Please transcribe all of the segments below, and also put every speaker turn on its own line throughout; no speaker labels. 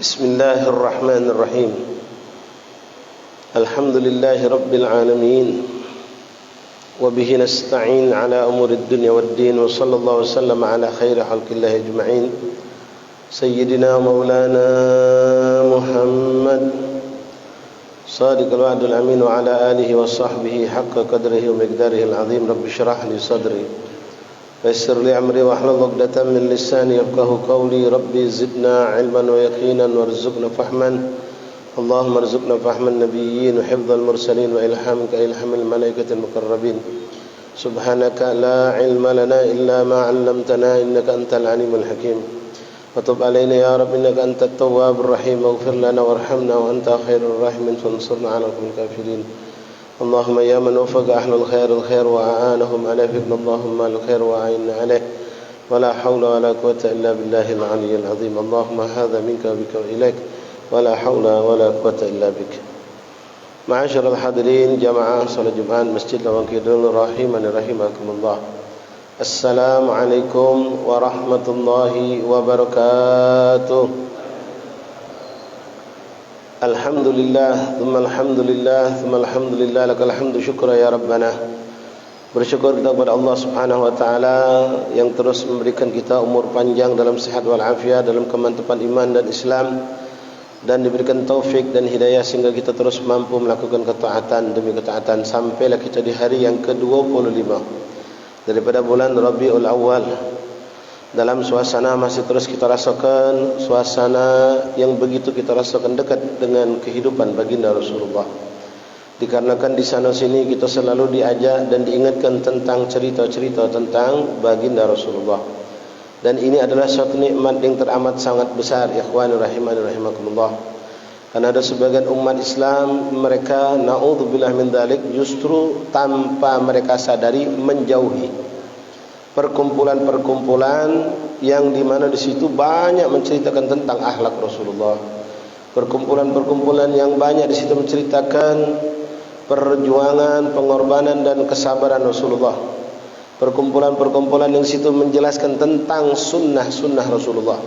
Bismillahirrahmanirrahim. Alhamdulillahi rabbil alamin. Wa bihi nasta'in ala umurid dunya waddin. Wa sallallahu wasallam ala khairi khalqillahi ajma'in. Sayyidina maulana Muhammad Sadiqul wa'dul amin. Wa ala alihi wa sahbihi haqqa qadrihi wa miqdarihi al-azim. Rabbi syrah li sadri Fassir li amri wahlul 'uqdatam min lisani yafqahu qawli. Rabbi zidna 'ilman wa yaqinan warzuqna fahman. Allahumma arzuqna fahman nabiyyin wa hifdzal mursalin wa ilhamka ilhamil malaikatil muqarrabin. Subhanaka la 'ilma lana illa ma 'allamtana innaka antal alimul hakim. Wa tub 'alaina ya Rabb innaka antat tawwabur rahim. Ighfir lana warhamna wa anta khairur rahimin fansurna 'alal qawmil kafirin. اللهم يا من وفق أهل الخير وأعانهم على فعل اللهم الخير وأعنا عليه ولا حول ولا قوة إلا بالله العلي العظيم. اللهم هذا منك وبك وإليك ولا حول ولا قوة إلا بك. معاشر الحاضرين جماعة صلاة جمعة مسجد Lawangkidul rahimani rahimakumullah. Assalamualaikum warahmatullahi wabarakatuh. Alhamdulillah, thumma alhamdulillah, thumma alhamdulillah, lakal hamdu syukra ya Rabbana. Bersyukur kita kepada Allah Subhanahu wa taala yang terus memberikan kita umur panjang dalam sehat wal afiat, dalam kemantapan iman dan Islam, dan diberikan taufik dan hidayah sehingga kita terus mampu melakukan ketaatan demi ketaatan sampailah kita di hari yang ke-25 daripada bulan Rabiul Awal. Dalam suasana masih terus kita rasakan suasana yang begitu kita rasakan dekat dengan kehidupan baginda Rasulullah. Dikarenakan di sana sini kita selalu diajak dan diingatkan tentang cerita-cerita tentang baginda Rasulullah. Dan ini adalah suatu nikmat yang teramat sangat besar, ikhwani rahimani rahimakumullah. Karena ada sebagian umat Islam mereka naudzubillah min dzalik justru tanpa mereka sadari menjauhi perkumpulan-perkumpulan yang di mana di situ banyak menceritakan tentang akhlak Rasulullah. Perkumpulan-perkumpulan yang banyak di situ menceritakan perjuangan, pengorbanan dan kesabaran Rasulullah. Perkumpulan-perkumpulan yang di situ menjelaskan tentang sunnah-sunnah Rasulullah.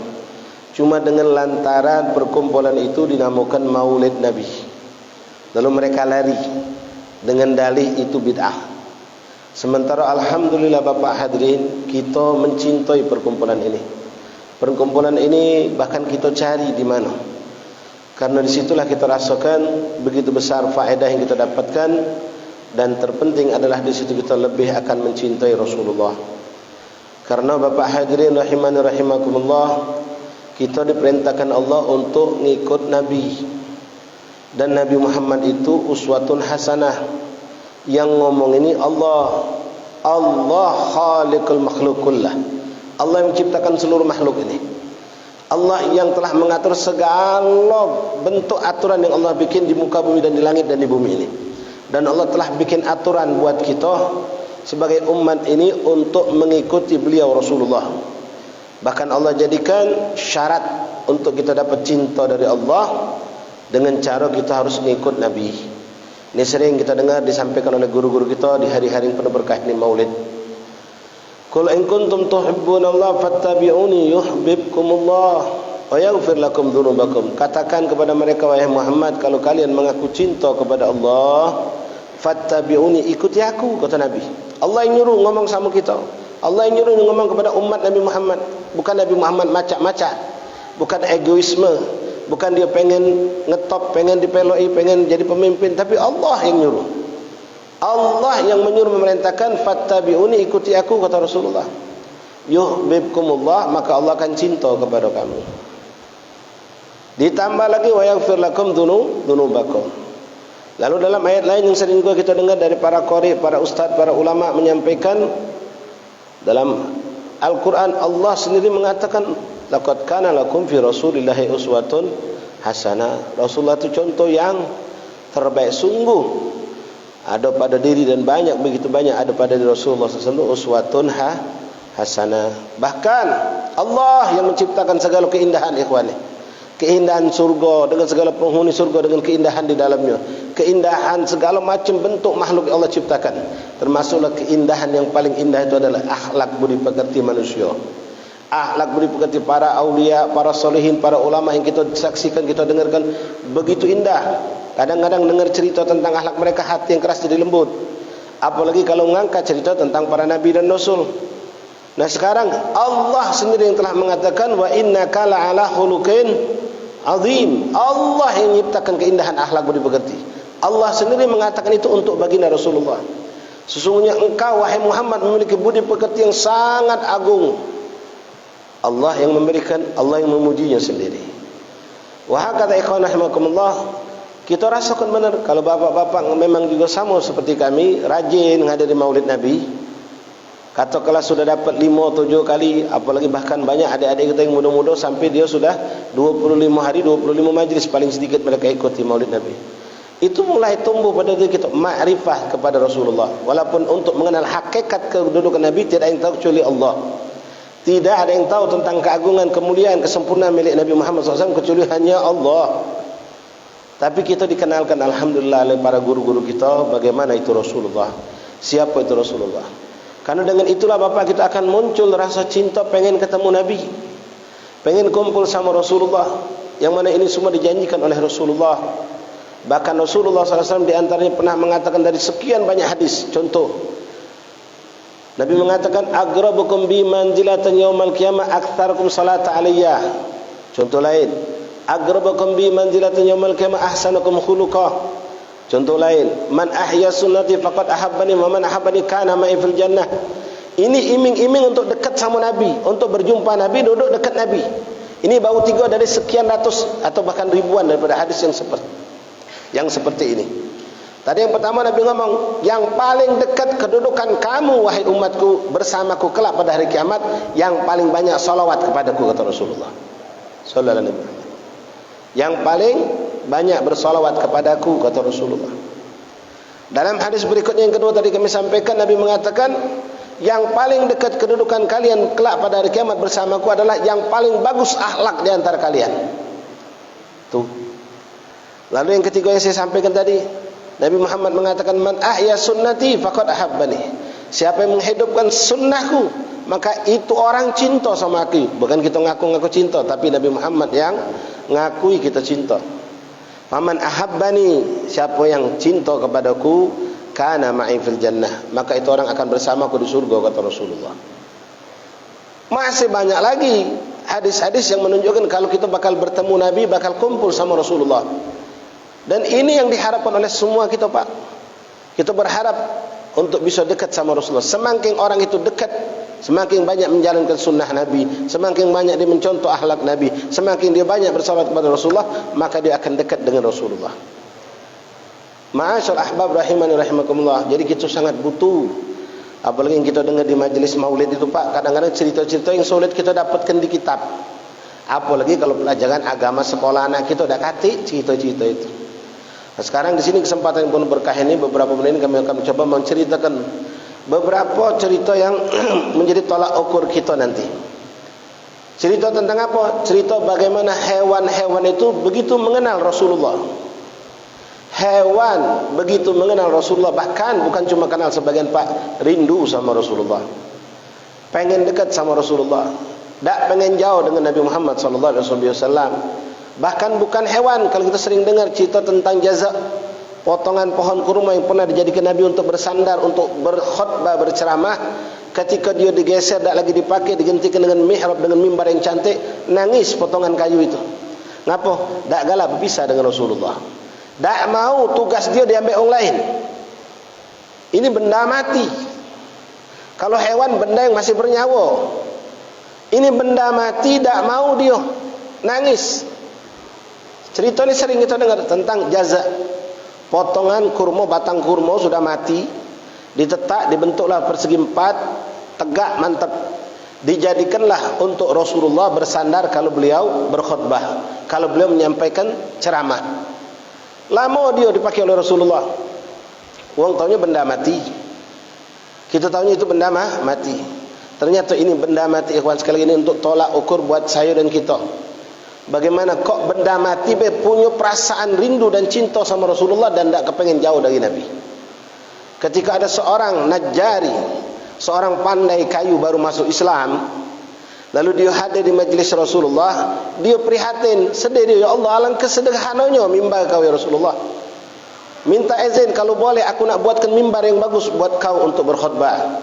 Cuma dengan lantaran perkumpulan itu dinamakan Maulid Nabi. Lalu mereka lari dengan dalih itu bid'ah. Sementara alhamdulillah Bapak hadirin, kita mencintai perkumpulan ini. Perkumpulan ini bahkan kita cari di mana. Karena disitulah kita rasakan begitu besar faedah yang kita dapatkan, dan terpenting adalah di situ kita lebih akan mencintai Rasulullah. Karena Bapak hadirin rahimani rahimakumullah, kita diperintahkan Allah untuk ngikut Nabi. Dan Nabi Muhammad itu uswatun hasanah. Yang ngomong ini Allah khaliqul makhluk kullah. Allah yang menciptakan seluruh makhluk ini. Allah yang telah mengatur segala bentuk aturan yang Allah bikin di muka bumi dan di langit dan di bumi ini. Dan Allah telah bikin aturan buat kita sebagai umat ini untuk mengikuti beliau Rasulullah. Bahkan Allah jadikan syarat untuk kita dapat cinta dari Allah dengan cara kita harus mengikut Nabi. Ini sering kita dengar disampaikan oleh guru-guru kita di hari-hari yang penuh berkah ini Maulid. Qul in kuntum tuhibbunallaha fattabi'uni yuhibbukumullah wa yaghfir lakum dzunubakum. Katakan kepada mereka wahai Muhammad, kalau kalian mengaku cinta kepada Allah, fattabi'uni, ikuti aku, kata Nabi. Allah yang nyuruh ngomong sama kita. Allah yang nyuruh ngomong kepada umat Nabi Muhammad. Bukan Nabi Muhammad macak-macak. Bukan egoisme. Bukan dia pengen ngetop, pengen dipeloi, pengen jadi pemimpin, tapi Allah yang nyuruh. Allah yang menyuruh memerintahkan fattabi'uni, ikuti aku, kata Rasulullah. Yuhibbukumullah, maka Allah akan cinta kepada kamu. Ditambah lagi wa yaghfir lakum dzunubakum. Lalu dalam ayat lain yang sering kita dengar dari para qari, para ustaz, para ulama menyampaikan dalam Al-Quran Allah sendiri mengatakan laqad kana lakum fi rasulillahi uswatun hasanah. Rasulullah itu contoh yang terbaik sungguh. Ada pada diri dan begitu banyak ada pada diri Rasulullah SAW uswatun hasanah. Bahkan Allah yang menciptakan segala keindahan, ikhwani. Keindahan surga dengan segala penghuni surga dengan keindahan di dalamnya. Keindahan segala macam bentuk makhluk yang Allah ciptakan. Termasuklah keindahan yang paling indah itu adalah akhlak budi pekerti manusia. Akhlak budi pekerti para aulia, para solehin, para ulama yang kita saksikan, kita dengarkan begitu indah. Kadang-kadang dengar cerita tentang akhlak mereka, hati yang keras jadi lembut. Apalagi kalau mengangkat cerita tentang para nabi dan rasul. Nah sekarang Allah sendiri yang telah mengatakan wa innaka la'ala khuluqin azim. Allah yang menciptakan keindahan akhlak budi pekerti. Allah sendiri mengatakan itu untuk baginda Rasulullah. Sesungguhnya engkau wahai Muhammad memiliki budi pekerti yang sangat agung. Allah yang memberikan, Allah yang memujinya sendiri. Wa hakadha ikhwan rahimakumullah. Kita rasakan benar kalau bapak-bapak memang juga sama seperti kami, rajin menghadiri Maulid Nabi. Katakanlah sudah dapat 5 atau 7 kali, apalagi bahkan banyak adik-adik kita yang muda-muda sampai dia sudah 25 hari, 25 majlis paling sedikit mereka ikuti Maulid Nabi. Itu mulai tumbuh pada diri kita ma'rifah kepada Rasulullah. Walaupun untuk mengenal hakikat kedudukan Nabi tidak ada yang tahu kecuali Allah. Tidak ada yang tahu tentang keagungan, kemuliaan, kesempurnaan milik Nabi Muhammad SAW kecuali hanya Allah. Tapi kita dikenalkan alhamdulillah oleh para guru-guru kita bagaimana itu Rasulullah, siapa itu Rasulullah. Karena dengan itulah Bapak kita akan muncul rasa cinta, pengen ketemu Nabi, pengen kumpul sama Rasulullah, yang mana ini semua dijanjikan oleh Rasulullah. Bahkan Rasulullah SAW diantaranya pernah mengatakan dari sekian banyak hadis. Contoh, Nabi mengatakan agrabukum bi manzilatan yaumal qiyamah aktsarukum salata alayya. Contoh lain, agrabukum bi manzilatan yaumal qiyamah ahsanukum khuluqa. Contoh lain, man ahya sunnati faqad ahabbani wa man ahabbani kana ma'i fil jannah. Ini iming-iming untuk dekat sama Nabi, untuk berjumpa Nabi, duduk dekat Nabi. Ini baru 3 dari sekian ratus atau bahkan ribuan daripada hadis yang seperti ini. Tadi yang pertama Nabi ngomong, yang paling dekat kedudukan kamu wahai umatku bersamaku kelak pada hari kiamat, yang paling banyak salawat kepadaku, kata Rasulullah sallallahu alaihi wasallam. Yang paling banyak bersalawat kepadaku, kata Rasulullah. Dalam hadis berikutnya yang kedua tadi kami sampaikan, Nabi mengatakan yang paling dekat kedudukan kalian kelak pada hari kiamat bersamaku adalah yang paling bagus akhlak di antara kalian. Tuh. Lalu yang ketiga yang saya sampaikan tadi, Nabi Muhammad mengatakan man ahya sunnati faqad ahabbani. Siapa yang menghidupkan sunnahku, maka itu orang cinta sama aku. Bukan kita ngaku-ngaku cinta, tapi Nabi Muhammad yang ngakui kita cinta. Faman ahabbani, siapa yang cinta kepadaku, kana ma'i fil jannah, maka itu orang akan bersamaku di surga, kata Rasulullah. Masih banyak lagi hadis-hadis yang menunjukkan kalau kita bakal bertemu Nabi, bakal kumpul sama Rasulullah. Dan ini yang diharapkan oleh semua kita, Pak. Kita berharap untuk bisa dekat sama Rasulullah. Semakin orang itu dekat, semakin banyak menjalankan sunnah Nabi, semakin banyak dia mencontoh akhlak Nabi, semakin dia banyak bersalawat kepada Rasulullah, maka dia akan dekat dengan Rasulullah. Ma'asyar ahbab rahimani rahimakumullah. Jadi kita sangat butuh, apalagi yang kita dengar di majelis maulid itu, Pak, kadang-kadang cerita-cerita yang sulit kita dapatkan di kitab. Apalagi kalau pelajaran agama sekolah anak kita udah katik cerita-cerita itu. Nah, sekarang di sini kesempatan yang penuh berkah ini, beberapa menit kami akan mencoba menceritakan beberapa cerita yang menjadi tolak ukur kita nanti. Cerita tentang apa? Cerita bagaimana hewan-hewan itu begitu mengenal Rasulullah. Hewan begitu mengenal Rasulullah, bahkan bukan cuma kenal sebagian, Pak, rindu sama Rasulullah, pengen dekat sama Rasulullah, tak pengen jauh dengan Nabi Muhammad SAW. Bahkan bukan hewan, kalau kita sering dengar cerita tentang jazak, potongan pohon kurma yang pernah dijadikan Nabi untuk bersandar, untuk berkhutbah, berceramah, ketika dia digeser, tak lagi dipakai, digantikan dengan mihrab, dengan mimbar yang cantik, nangis potongan kayu itu. Ngapa? Tak galak berpisah dengan Rasulullah, tak mau tugas dia diambil orang lain. Ini benda mati. Kalau hewan, benda yang masih bernyawa. Ini benda mati, tak mau dia, nangis. Cerita ini sering kita dengar tentang jazak, potongan kurma, batang kurma sudah mati, ditetak, dibentuklah persegi 4, tegak, mantap. dijadikanlah untuk Rasulullah bersandar kalau beliau berkhutbah, kalau beliau menyampaikan ceramah. Lama dia dipakai oleh Rasulullah. Orang tahunya benda mati, kita tahunya itu benda mati. Ternyata ini benda mati, ikhwan sekali ini untuk tolak ukur buat saya dan kita. Bagaimana kok benda mati punya perasaan rindu dan cinta sama Rasulullah dan tak kepengen jauh dari Nabi. Ketika ada seorang Najjari, seorang pandai kayu baru masuk Islam, lalu dia hadir di majlis Rasulullah, dia prihatin, sedih dia, ya Allah, alangkah sederhananya mimbar kau ya Rasulullah. Minta izin kalau boleh aku nak buatkan mimbar yang bagus buat kau untuk berkhutbah.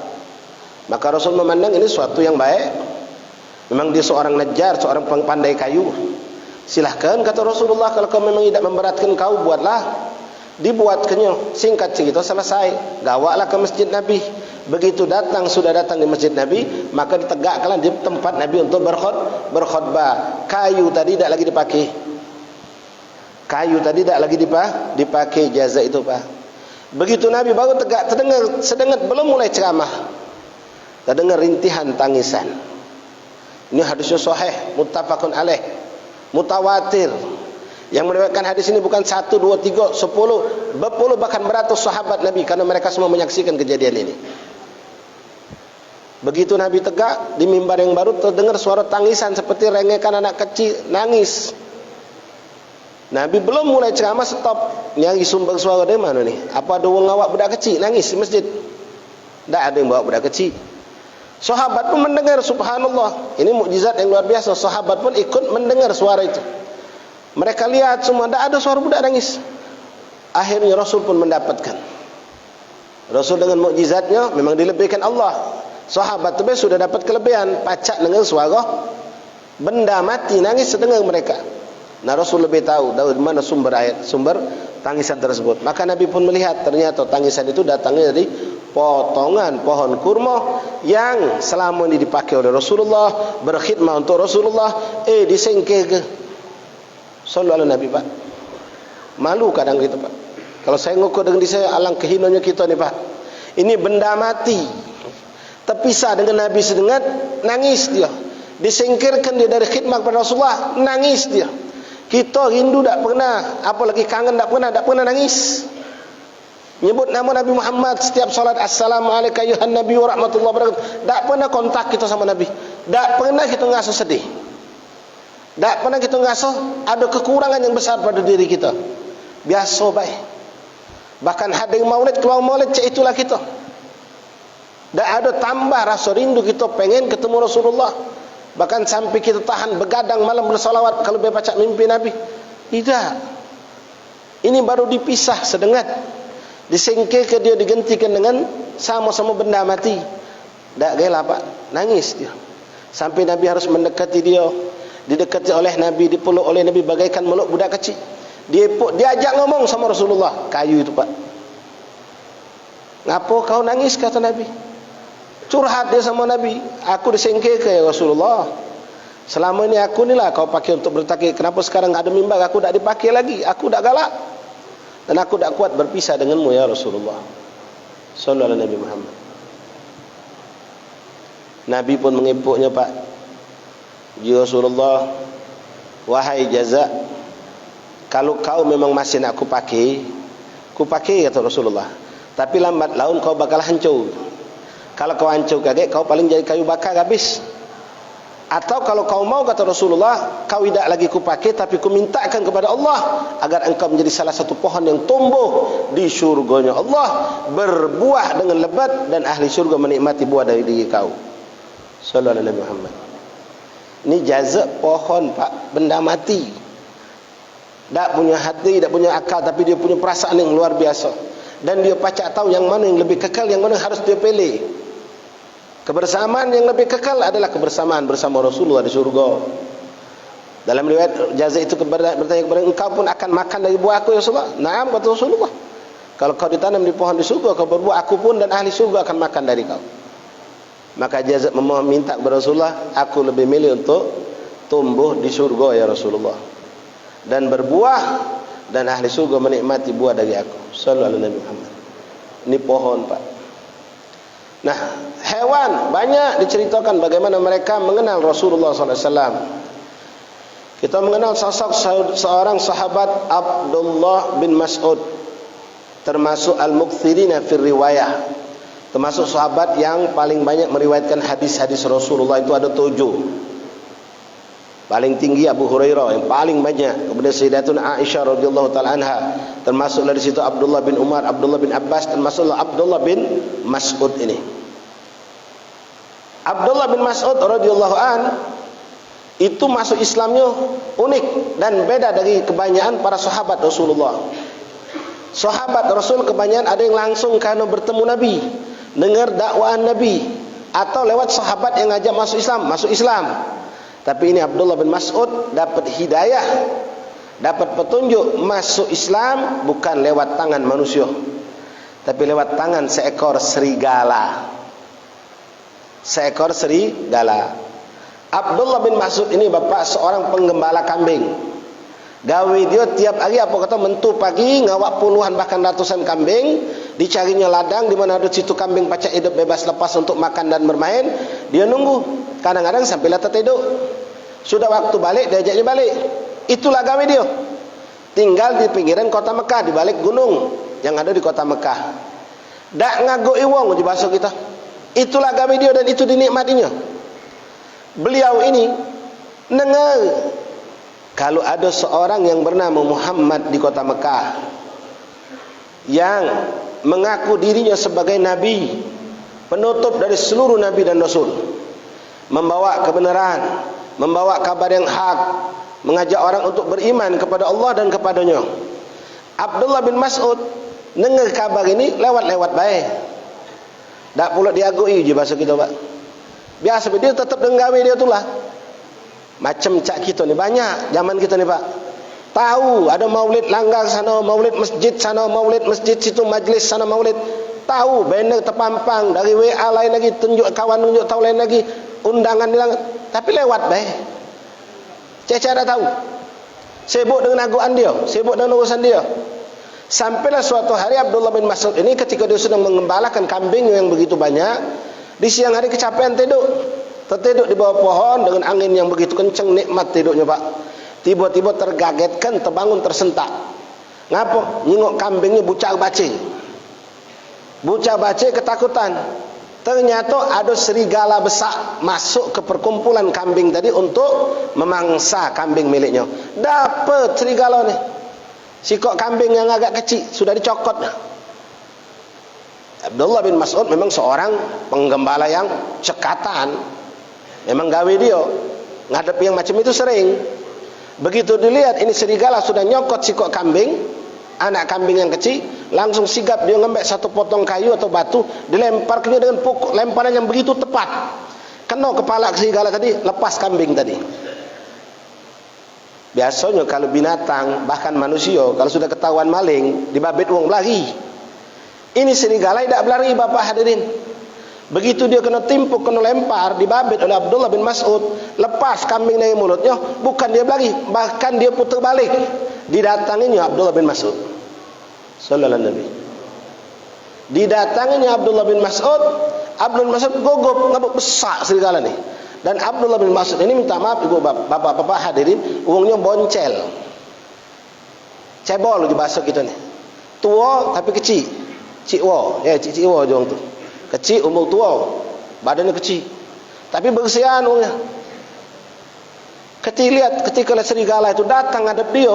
Maka Rasul memandang ini suatu yang baik. Memang dia seorang Najjar, seorang pandai kayu. Silahkan kata Rasulullah, kalau kau memang tidak memberatkan kau, buatlah. Dibuatkannya, singkat cerita selesai. Gawaklah ke masjid Nabi. Begitu sudah datang di masjid Nabi, maka ditegakkanlah di tempat Nabi untuk berkhutbah. Kayu tadi tidak lagi dipakai. Kayu tadi tidak lagi dipakai jaza itu, Pak. Begitu Nabi baru tegak, terdengar belum mulai ceramah, terdengar rintihan tangisan. Ini hadisnya sahih, muttafaqun alaih, mutawatir. Yang meriwayatkan hadis ini bukan 1, 2, 3, 10, berpuluh bahkan beratus sahabat Nabi, karena mereka semua menyaksikan kejadian ini. Begitu Nabi tegak di mimbar yang baru, terdengar suara tangisan seperti rengekan anak kecil nangis. Nabi belum mulai ceramah stop, nyari sumber suara dari mana nih? Apa ada orang awak budak kecil nangis di masjid? Tak ada yang bawa budak kecil. Sahabat pun mendengar, subhanallah. Ini mukjizat yang luar biasa. Sahabat pun ikut mendengar suara itu. Mereka lihat semua, tak ada suara budak nangis. Akhirnya Rasul pun mendapatkan. Rasul dengan mukjizatnya memang dilebihkan Allah. Sahabat itu sudah dapat kelebihan, pacak dengan suara benda mati nangis sedengar mereka. Nah, Rasul lebih tahu dari mana sumber tangisan tersebut. Maka Nabi pun melihat, ternyata tangisan itu datangnya dari potongan pohon kurma yang selama ini dipakai oleh Rasulullah, berkhidmat untuk Rasulullah, disengkeh. Sallallahu alaihi Nabi, Pak. Malu kadang gitu, Pak. Kalau saya ngukur dengan diri saya, alangkah hinanya kita nih, Pak. Ini benda mati, terpisah dengan Nabi sedengat, nangis dia. Disingkirkan dia dari khidmat kepada Rasulullah, nangis dia. Kita rindu tak pernah, apalagi kangen tak pernah nangis. Nyebut nama Nabi Muhammad setiap salat, assalamualaikum ayuhan nabi wa rahmatullahi wa barakatuh. Tak pernah kontak kita sama Nabi. Tak pernah kita ngasuh sedih. Tak pernah kita ngasuh ada kekurangan yang besar pada diri kita. Biasa baik. Bahkan hadir maulid, keluar maulid, itulah kita. Tak ada tambah rasa rindu kita pengen ketemu Rasulullah. Bahkan sampai kita tahan begadang malam bersalawat kalau baca mimpi Nabi. Tidak. Ini baru dipisah sedengat. Disingkirkan dia, digantikan dengan sama-sama benda mati. Tak gila, Pak. Nangis dia. Sampai Nabi harus mendekati dia. Didekati oleh Nabi, dipeluk oleh Nabi bagaikan meluk budak kecil. Diajak ngomong sama Rasulullah. Kayu itu, Pak. Ngapa kau nangis, kata Nabi? Curhat dia sama Nabi. Aku disingkirkan ya Rasulullah. Selama ini aku ni lah kau pakai untuk bertakir. Kenapa sekarang ada mimbar aku tak dipakai lagi? Aku tak galak. Dan aku tak kuat berpisah denganmu ya Rasulullah. Sallallahu alaihi Nabi Muhammad. Nabi pun mengepuknya, Pak. Ya Rasulullah, wahai jaza, kalau kau memang masih nak ku pakai kata Rasulullah. Tapi lambat laun kau bakal hancur. Kalau kau hancur kaget, kau paling jadi kayu bakar habis. Atau kalau kau mau, kata Rasulullah, kau tidak lagi kupakai, tapi ku mintakan kepada Allah agar engkau menjadi salah satu pohon yang tumbuh di syurganya Allah, berbuah dengan lebat, dan ahli syurga menikmati buah dari diri kau. Sallallahu alaihi Muhammad. Ini jaza pohon, Pak, benda mati. Tak punya hati, tak punya akal, tapi dia punya perasaan yang luar biasa. Dan dia pacak tahu yang mana yang lebih kekal, yang mana harus dia pilih. Kebersamaan yang lebih kekal adalah kebersamaan bersama Rasulullah di surga. Dalam riwayat jaza itu bertanya kepada engkau pun akan makan dari buah aku ya Rasulullah. Naam, kata Rasulullah. Kalau kau ditanam di pohon di surga, kau berbuah, aku pun dan ahli surga akan makan dari kau. Maka jaza memohon minta kepada Rasulullah, aku lebih milih untuk tumbuh di surga ya Rasulullah, dan berbuah, dan ahli surga menikmati buah dari aku. Sallallahu alaihi Muhammad. Ini pohon, Pak. Nah, hewan banyak diceritakan bagaimana mereka mengenal Rasulullah SAW. Kita mengenal sosok seorang sahabat Abdullah bin Mas'ud, termasuk al-mukthirina fil riwayah, termasuk sahabat yang paling banyak meriwayatkan hadis-hadis Rasulullah. Itu ada 7. Paling tinggi Abu Hurairah yang paling banyak, kemudian Sayyidatuna Aisyah radhiyallahu taala anha, termasuk dari situ Abdullah bin Umar, Abdullah bin Abbas, termasuk Abdullah bin Mas'ud ini. Abdullah bin Mas'ud radhiyallahu an itu masuk Islamnya unik dan beda dari kebanyakan para sahabat Rasulullah. Sahabat Rasul kebanyakan ada yang langsung karena bertemu Nabi, dengar dakwaan Nabi, atau lewat sahabat yang ngajak masuk Islam. Tapi ini Abdullah bin Mas'ud dapat hidayah, dapat petunjuk masuk Islam bukan lewat tangan manusia, tapi lewat tangan seekor serigala. Seekor serigala. Abdullah bin Mas'ud ini bapak seorang penggembala kambing. Gawe dia tiap hari apa kata mentu pagi ngawak puluhan bahkan ratusan kambing, dicarinya ladang di mana ada situ kambing pacak hidup bebas lepas untuk makan dan bermain. Dia nunggu, kadang-kadang sampai lah tertidur. Sudah waktu balik diajaknya balik. Itulah gawe dia. Tinggal di pinggiran kota Mekah, di balik gunung yang ada di kota Mekah. Dak ngagoi wong di bahasa kita. Itulah gawe dia dan itu dinikmatinya. Beliau ini dengar kalau ada seorang yang bernama Muhammad di kota Mekah yang mengaku dirinya sebagai nabi, penutup dari seluruh nabi dan rasul, membawa kebenaran, membawa kabar yang hak, mengajak orang untuk beriman kepada Allah dan kepadanya. Abdullah bin Mas'ud dengar kabar ini lewat-lewat baik. Tak pula diagui je bahasa kita, Pak. Biasa dia tetap dengar dia itulah. Macam cak kita ni banyak zaman kita ni, Pak. Tahu ada maulid langgar sana, maulid masjid sana, maulid masjid situ, majlis sana maulid. Tahu banner terpampang dari WA lain lagi, tunjuk kawan tunjuk tahu lain lagi, undangan hilang, tapi lewat baik. Ceca dah tahu. Sibuk dengan aguan dia, sibuk dengan urusan dia. Sampailah suatu hari Abdullah bin Mas'ud ini ketika dia sedang mengembalakan kambing yang begitu banyak, di siang hari kecapean tertidur di bawah pohon dengan angin yang begitu kencang, nikmat tidurnya, Pak. Tiba-tiba tergagetkan, terbangun, tersentak. Ngapa? Nyengok kambingnya bucar bacing. Bucar bacing ketakutan. Ternyata ada serigala besar masuk ke perkumpulan kambing tadi untuk memangsa kambing miliknya. Dapat serigala ni. Sikok kambing yang agak kecil sudah dicokot. Abdullah bin Mas'ud memang seorang penggembala yang cekatan. Memang gawe dia ngadep yang macam itu sering. Begitu dilihat ini serigala sudah nyokot sikok kambing, anak kambing yang kecil, langsung sigap dia ngambil satu potong kayu atau batu, dilempar ke dia dengan pukul lemparan yang begitu tepat. Kena kepala serigala tadi, lepas kambing tadi. Biasanya kalau binatang, bahkan manusia, kalau sudah ketahuan maling, dibabit uang berlari. Ini serigala tidak berlari, Bapak hadirin. Begitu dia kena timpuk, kena lempar, dibabit oleh Abdullah bin Mas'ud, lepas kambing dari mulutnya, bukan dia berlari, bahkan dia putar balik. Didatanginya Abdullah bin Mas'ud sallallahu alaihi wasallam. Didatanginya Abdullah bin Mas'ud, Abdullah bin Mas'ud gogop, ngabuk besar serigala ni. Dan Abdullah bin Mas'ud ini minta maaf ibu bapak-bapak hadirin, uangnya boncel. Cebol di bahasa kita ni. Tua tapi kecil. Cikwo, cikwo je orang tu. Kecil umur tua, badannya kecil. Tapi bersihan uangnya. Ketika serigala itu datang ngadep dia,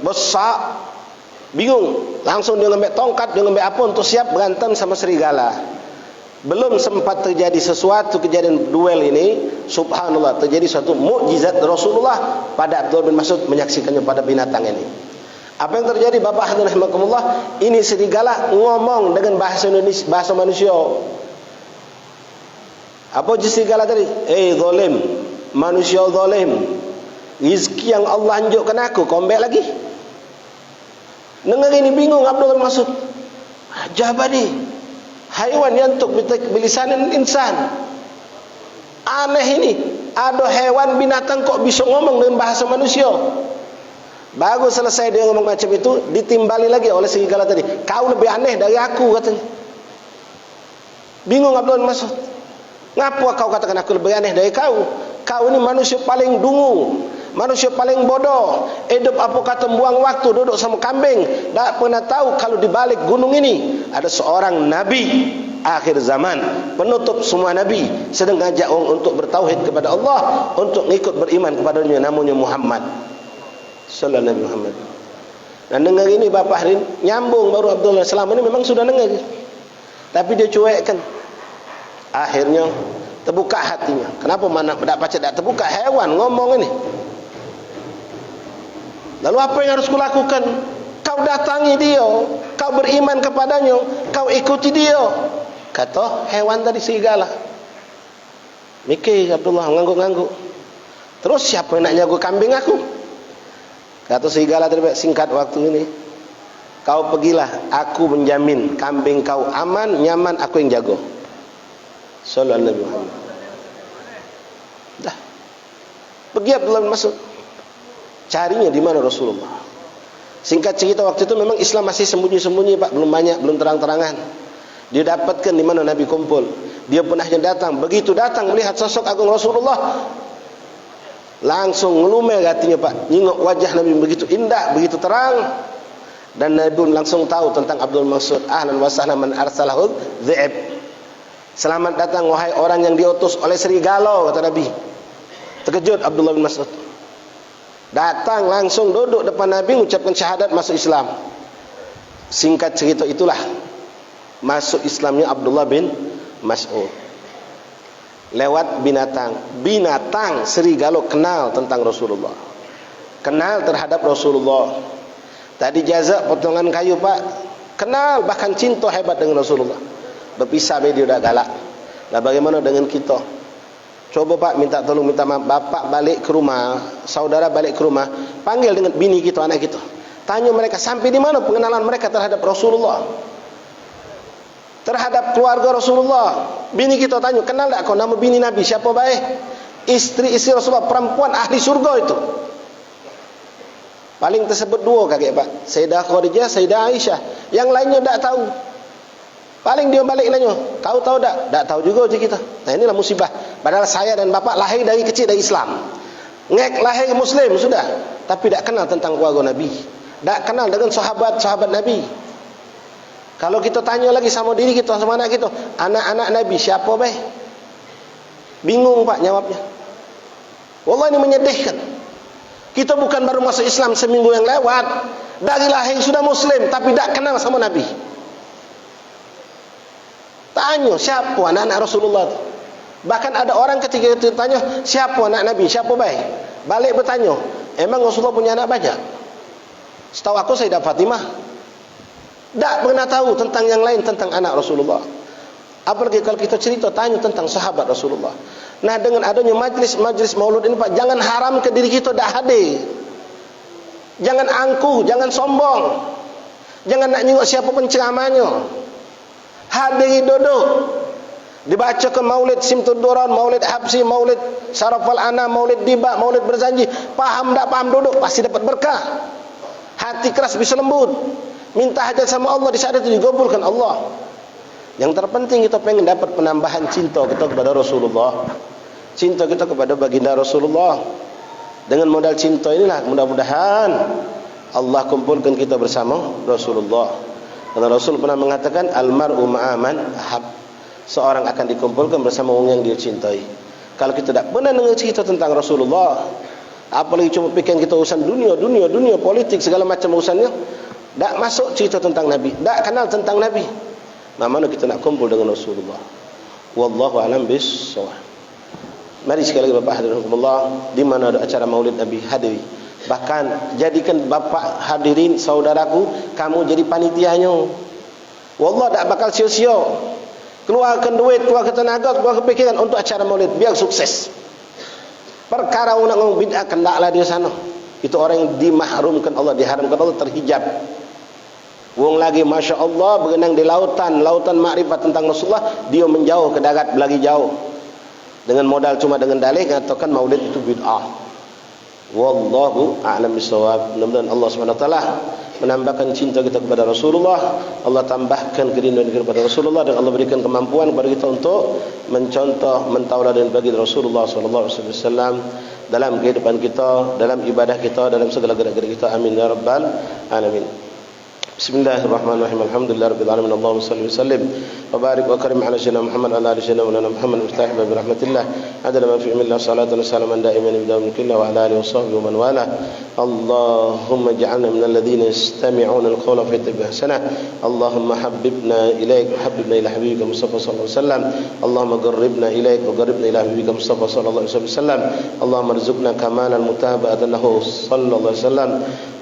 besar, bingung. Langsung dia ngambil tongkat, dia ngambil apa untuk siap berantem sama serigala. Belum sempat terjadi sesuatu kejadian duel ini, subhanallah, terjadi suatu mukjizat Rasulullah pada Abdullah bin Mas'ud menyaksikannya pada binatang ini. Apa yang terjadi, Bapak hadirin rahimakumullah? Ini serigala ngomong dengan bahasa Indonesia, bahasa manusia. Apa jenis serigala tadi? Zalim, manusia zalim. Rizki yang Allah anjurkan aku, kau ambil lagi. Dengar ini bingung Abdullah bin Mas'ud. Ajab ni. Haiwan yantuk bilisanin insan. Aneh ini. Ada hewan binatang kok bisa ngomong dengan bahasa manusia. Baru selesai dia ngomong macam itu, ditimbali lagi oleh serigala tadi. Kau lebih aneh dari aku, katanya. Bingung Abdullah bin Mas'ud. Ngapa kau katakan aku lebih aneh dari kau? Kau ini manusia paling dungu, manusia paling bodoh. Hidup apa kata buang waktu duduk sama kambing. Tak pernah tahu kalau di balik gunung ini ada seorang nabi akhir zaman, penutup semua nabi, sedang ngajak orang untuk bertauhid kepada Allah, untuk ikut beriman kepadanya, namanya Muhammad sallallahu alaihi Muhammad. Dan dengar ini Bapak Hadirin, nyambung baru Abdullah selama ini memang sudah dengar, tapi dia cuekkan. Akhirnya terbuka hatinya. Kenapa mana tak baca tak terbuka? Hewan ngomong ini. Lalu apa yang harus kulakukan? Kau datangi dia, kau beriman kepadanya, kau ikuti dia. Kata hewan tadi, serigala. Mikir Abdullah ngangguk-ngangguk. Terus siapa yang nak jaga kambing aku? Kata serigala tadi, singkat waktu ini, kau pergilah, aku menjamin kambing kau aman, nyaman, aku yang jaga. Sallallahu alaihi Muhammad. Dah. Pergi Abdullah bin Mas'ud. Carinya di mana Rasulullah. Singkat cerita waktu itu memang Islam masih sembunyi-sembunyi Pak, belum banyak, belum terang-terangan. Dia dapatkan di mana Nabi kumpul. Dia pernahnya datang, begitu datang melihat sosok agung Rasulullah, langsung ngelumel hatinya Pak. Nyingok wajah Nabi begitu indah, begitu terang. Dan Nabi pun langsung tahu tentang Abdul Mas'ud. Ahlan wa sahlan man arsalahu dhi'ib. Selamat datang wahai orang yang diutus oleh serigala, kata Nabi. Terkejut Abdullah bin Mas'ud. Datang langsung duduk depan Nabi, mengucapkan syahadat, masuk Islam. Singkat cerita itulah masuk Islamnya Abdullah bin Mas'ud. Lewat binatang. Binatang serigala kenal tentang Rasulullah, kenal terhadap Rasulullah. Tadi jazak potongan kayu Pak, kenal bahkan cinta hebat dengan Rasulullah. Berpisah dia dah galak. Nah bagaimana dengan kita? Coba Pak minta tolong, minta maaf. Bapak balik ke rumah, saudara balik ke rumah, panggil dengan bini kita, anak kita, tanya mereka sampai di mana pengenalan mereka terhadap Rasulullah, terhadap keluarga Rasulullah. Bini kita tanya, kenal tak kau nama bini Nabi siapa baik? Istri-istri Rasulullah, perempuan ahli surga itu. Paling tersebut dua kakek Pak, Sayyidah Khadijah, Sayyidah Aisyah. Yang lainnya tak tahu. Paling dia balik nanya, kau tahu tak? Tak tahu juga je kita. Nah inilah musibah. Padahal saya dan bapak lahir dari kecil dari Islam, ngek lahir Muslim sudah, tapi tak kenal tentang keluarga Nabi, tak kenal dengan sahabat-sahabat Nabi. Kalau kita tanya lagi sama diri kita, sama anak kita, anak-anak Nabi siapa baik? Bingung Pak jawabnya. Wallah ini menyedihkan. Kita bukan baru masuk Islam seminggu yang lewat, dari lahir sudah Muslim, tapi tak kenal sama Nabi. Tanya siapa anak-anak Rasulullah itu. Bahkan ada orang ketika itu tanya siapa anak Nabi, siapa baik, balik bertanya, emang Rasulullah punya anak banyak? Setahu aku Sayyidah Fatimah. Tak pernah tahu tentang yang lain, tentang anak Rasulullah. Apalagi kalau kita cerita tanya tentang sahabat Rasulullah. Nah dengan adanya majlis maulud ini Pak, jangan haram ke diri kita tak hadir. Jangan angkuh, jangan sombong, jangan nak nyengok siapa penceramahnya. Hadiri duduk, dibacakan maulid Simtuduran, maulid Habsi, maulid Sarafal Ana, maulid Diba, maulid Berzanji. Paham tak paham duduk, pasti dapat berkah. Hati keras bisa lembut, minta hajat sama Allah, di saat itu digabulkan Allah. Yang terpenting kita pengen dapat penambahan cinta kita kepada Rasulullah, cinta kita kepada baginda Rasulullah. Dengan modal cinta inilah mudah-mudahan Allah kumpulkan kita bersama Rasulullah. Karena Rasul pernah mengatakan almar'u ma'aman ahab, seorang akan dikumpulkan bersama orang yang dia cintai. Kalau kita tak pernah dengar cerita tentang Rasulullah, apalagi cuma pikir kita urusan dunia, politik, segala macam urusannya, tak masuk cerita tentang Nabi, tak kenal tentang Nabi, mana kita nak kumpul dengan Rasulullah. Wallahu a'lam bissawab. Mari sekali lagi Bapak hadirin di mana ada acara maulid Nabi, hadiri. Bahkan jadikan bapak hadirin saudaraku, kamu jadi panitianya. Wallah tak bakal sia-sia. Keluarkan duit, keluarkan tenaga, keluarkan pikiran untuk acara maulid biar sukses. Perkara nak ngomong bid'ah kendaklah dia sana. Itu orang yang dimahrumkan Allah, diharamkan Allah, terhijab. Wong lagi Masya Allah berenang di lautan makrifat tentang Rasulullah, dia menjauh ke darat lagi jauh. Dengan modal cuma dengan dalih mengatakan maulid itu bid'ah. Wallahu a'lam bissawab. Mudah-mudahan Allah Subhanahu wa taala menambahkan cinta kita kepada Rasulullah, Allah tambahkan kerinduan kita kepada Rasulullah, dan Allah berikan kemampuan kepada kita untuk mencontoh, mentauladan bagi Rasulullah sallallahu alaihi wasallam dalam kehidupan kita, dalam ibadah kita, dalam segala gerak-gerik kita. Amin ya rabbal alamin. Bismillahirrahmanirrahim. Alhamdulillahirabbil alamin. Allahumma shalli wa sallim wa barik wa karim ala sayyidina Muhammad wa ala ali sayyidina Muhammad mustahil bi rahmatillah adala ma fi ilmillah salatan wa salaman da'iman bi dawmin kulli wa ala alihi wa sahbihi wa man wala. Allahumma ij'alna minal ladzina yastami'una al-qawla fa yattabi'una ahsana. Allahumma habbibna ilaik wa habbibna ila habibika Mustafa sallallahu alaihi wasallam. Allahumma qarribna ilaik wa qarribna ila habibika Mustafa sallallahu alaihi wasallam. Allahumma arzuqna kamalal mutaba'atan lahu sallallahu alaihi wasallam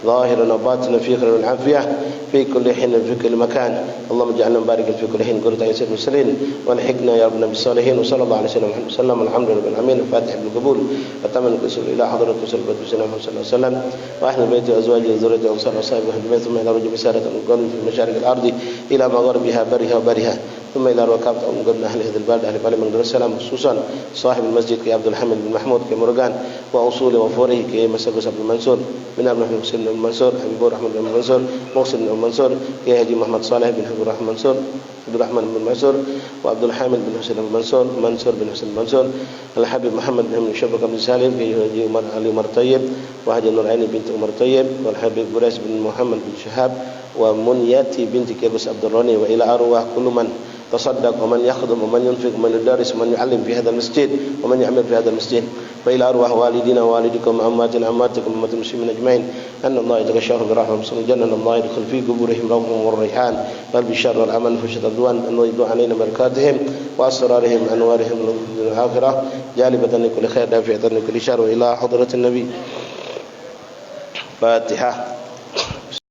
ظاهرا وباطنا في خير والعافية في كل حين في كل مكان. اللهم اجعلنا مباركا في كل حين قرة عين سيد المرسلين والحقنا يا رب النبي الصالحين. وصلى الله على سيدنا محمد وسلم. الحمد لله رب العالمين. الفاتح بالقبول وتمن الكسر إلى حضرة رسول الله سيدنا محمد صلى الله عليه وسلم وأهل البيت وأزواجه وذريته وأنصار وصحبه وأهل البيت ثم إلى رجل بسارة القول في مشارق الأرض إلى مغاربها برها وبرها ثم إلى ركاب قبل أهل هذا البلد أهل بالي من السلام خصوصا صاحب المسجد كي عبد الحميد بن محمود كي مرغان وأصول وفوره كي مسجد عبد المنصور من ابن حسين بن منصور حبيب الرحمن بن منصور محسن بن منصور كي هدي محمد صالح بن حبيب الرحمن منصور عبد الرحمن بن منصور وعبد الحامد بن حسين بن منصور منصور بن حسين منصور الحبيب محمد بن شبكة بن سالم كي هدي علي عمر طيب وهدي نور عيني بنت عمر طيب والحبيب بريس بن محمد بن شهاب ومنياتي بنت كيبس عبد الراني وإلى أرواح كل من تصدق ومن يخدم ومن ينفق ومن يدرس ومن يعلم في هذا المسجد ومن يعمل في هذا المسجد وإلى أرواح والدينا ووالدكم وأمواتنا وأمواتكم وأمة المسلمين أجمعين أن الله يتغشاهم برحمة وصل الجنة أن الله يدخل في قبورهم روحهم والريحان والبشار والأمل وفشة الرضوان أن يدعو علينا بركاتهم وأسرارهم أنوارهم الآخرة جالبة لكل خير دافعة لكل شر وإلى حضرة النبي. فاتحة.